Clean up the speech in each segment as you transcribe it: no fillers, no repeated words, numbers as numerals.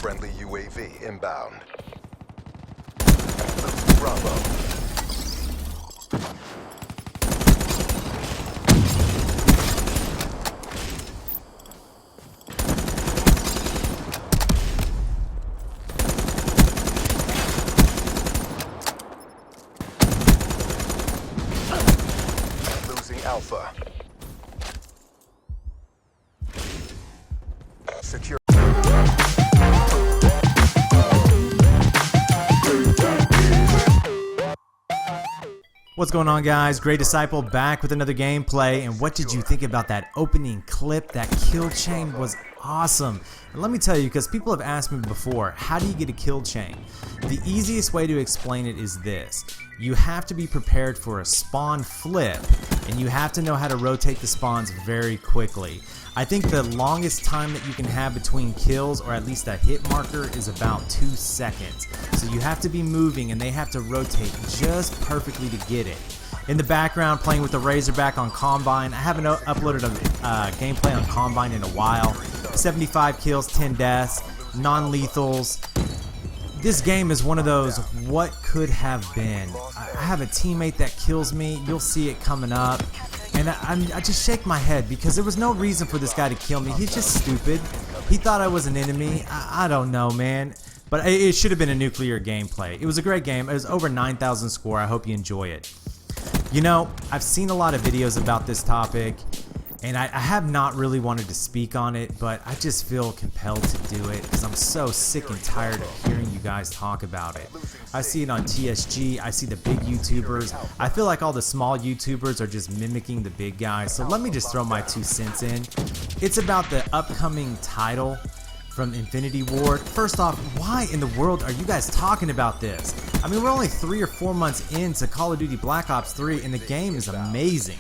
Friendly UAV inbound. Bravo. Losing Alpha. Secure. What's going on, guys? Great Disciple back with another gameplay. And what did you think about that opening clip? That kill chain was awesome. And let me tell you, because people have asked me before, how do you get a kill chain? The easiest way to explain it is this. You have to be prepared for a spawn flip, and you have to know how to rotate the spawns very quickly. I think the longest time that you can have between kills, or at least a hit marker, is about 2 seconds. So you have to be moving and they have to rotate just perfectly to get it. In the background, playing with the Razorback on Combine. I haven't uploaded a gameplay on Combine in a while. 75 kills, 10 deaths, non-lethals. This game is one of those what could have been. I have a teammate that kills me. You'll see it coming up. And I just shake my head because there was no reason for this guy to kill me. He's just stupid. He thought I was an enemy. I don't know, man. But it should have been a nuclear gameplay. It was a great game. It was over 9,000 score. I hope you enjoy it. You know, I've seen a lot of videos about this topic, and I have not really wanted to speak on it, but I just feel compelled to do it because I'm so sick and tired of hearing you guys talk about it. I see it on TSG, I see the big YouTubers. I feel like all the small YouTubers are just mimicking the big guys, so let me just throw my 2 cents in. It's about the upcoming title from Infinity Ward. First off, why in the world are you guys talking about this? I mean, we're only 3 or 4 months into Call of Duty Black Ops 3 and the game is amazing.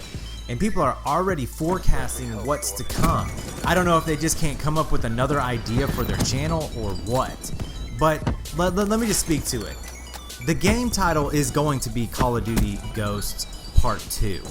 And people are already forecasting what's to come. I don't know if they just can't come up with another idea for their channel or what. But let me just speak to it. The game title is going to be Call of Duty Ghosts Part 2.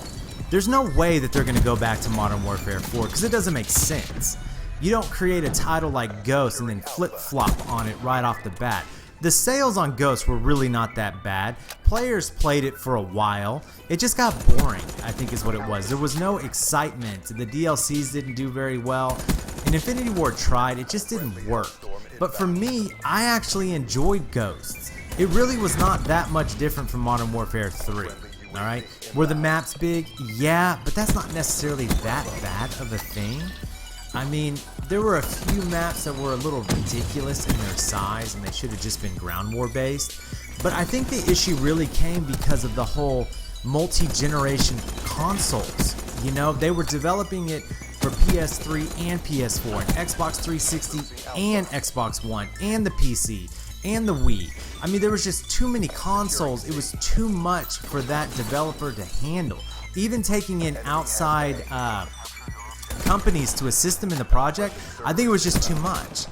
There's no way that they're going to go back to Modern Warfare 4 because it doesn't make sense. You don't create a title like Ghost and then flip-flop on it right off the bat. The sales on Ghost were really not that bad. Players played it for a while. It just got boring, I think is what it was. There was no excitement. The DLCs didn't do very well. And Infinity Ward tried, it just didn't work. But for me, I actually enjoyed Ghosts. It really was not that much different from Modern Warfare 3. Alright? Were the maps big? Yeah, but that's not necessarily that bad of a thing. I mean, there were a few maps that were a little ridiculous in their size and they should have just been ground war based. But I think the issue really came because of the whole multi-generation consoles. You know, they were developing it for PS3 and PS4 and Xbox 360 and Xbox One and the PC and the Wii. I mean, there was just too many consoles. It was too much for that developer to handle. Even taking in outside companies to assist them in the project, I think it was just too much.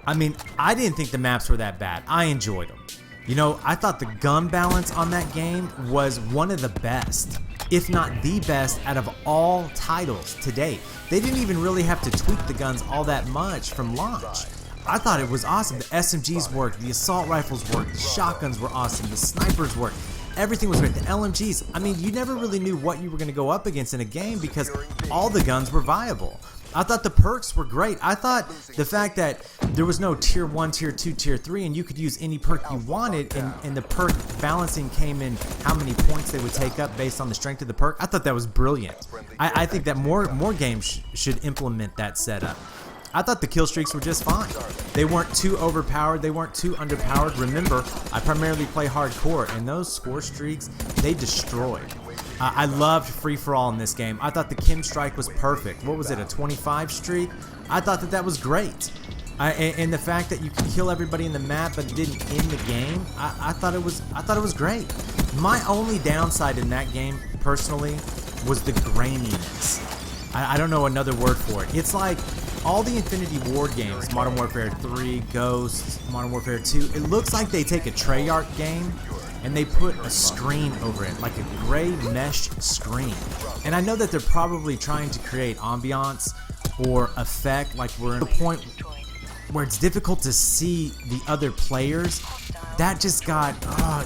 I mean, I didn't think the maps were that bad. I enjoyed them. You know, I thought the gun balance on that game was one of the best, if not the best, out of all titles to date. They didn't even really have to tweak the guns all that much from launch. I thought it was awesome. The SMGs worked, the assault rifles worked, the shotguns were awesome, the snipers worked. Everything was great. The LMGs, I mean, you never really knew what you were going to go up against in a game because all the guns were viable. I thought the perks were great. I thought the fact that there was no tier 1, tier 2, tier 3, and you could use any perk you wanted, and the perk balancing came in how many points they would take up based on the strength of the perk. I thought that was brilliant. I think that more games should implement that setup. I thought the kill streaks were just fine. They weren't too overpowered, they weren't too underpowered. Remember, I primarily play hardcore, and those score streaks, they destroyed. I loved free-for-all in this game. I thought the Kim strike was perfect. What was it, a 25 streak? I thought that was great. And the fact that you could kill everybody in the map but it didn't end the game, I thought it was great. My only downside in that game, personally, was the graininess. I don't know another word for it. It's like all the Infinity Ward games, Modern Warfare 3, Ghosts, Modern Warfare 2, it looks like they take a Treyarch game and they put a screen over it, like a gray mesh screen. And I know that they're probably trying to create ambiance or effect, like we're at the point where it's difficult to see the other players, that just got,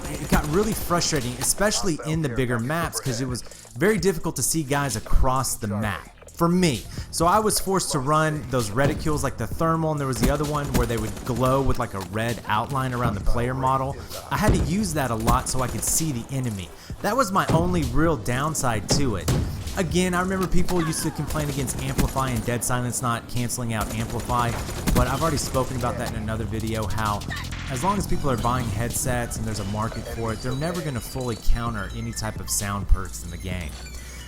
it got really frustrating, especially in the bigger maps, because it was very difficult to see guys across the map. For me. So I was forced to run those reticules like the thermal, and there was the other one where they would glow with like a red outline around the player model. I had to use that a lot so I could see the enemy. That was my only real downside to it. Again, I remember people used to complain against Amplify and Dead Silence not canceling out Amplify, but I've already spoken about that in another video, how as long as people are buying headsets and there's a market for it, they're never going to fully counter any type of sound perks in the game.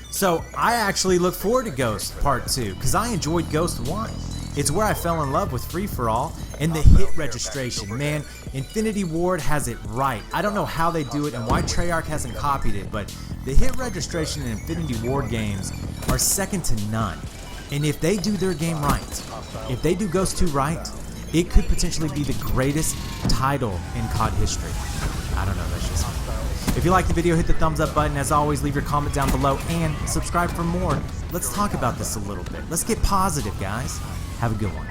So I actually look forward to Ghost Part 2 because I enjoyed Ghost 1. It's where I fell in love with free-for-all and the hit registration. Man, Infinity Ward has it right. I don't know how they do it and why Treyarch hasn't copied it, but the hit registration in Infinity Ward games are second to none. And if they do their game right, if they do Ghost 2 right, it could potentially be the greatest title in COD history. I don't know, that's just me. If you liked the video, hit the thumbs up button. As always, leave your comment down below and subscribe for more. Let's talk about this a little bit. Let's get positive, guys. Have a good one.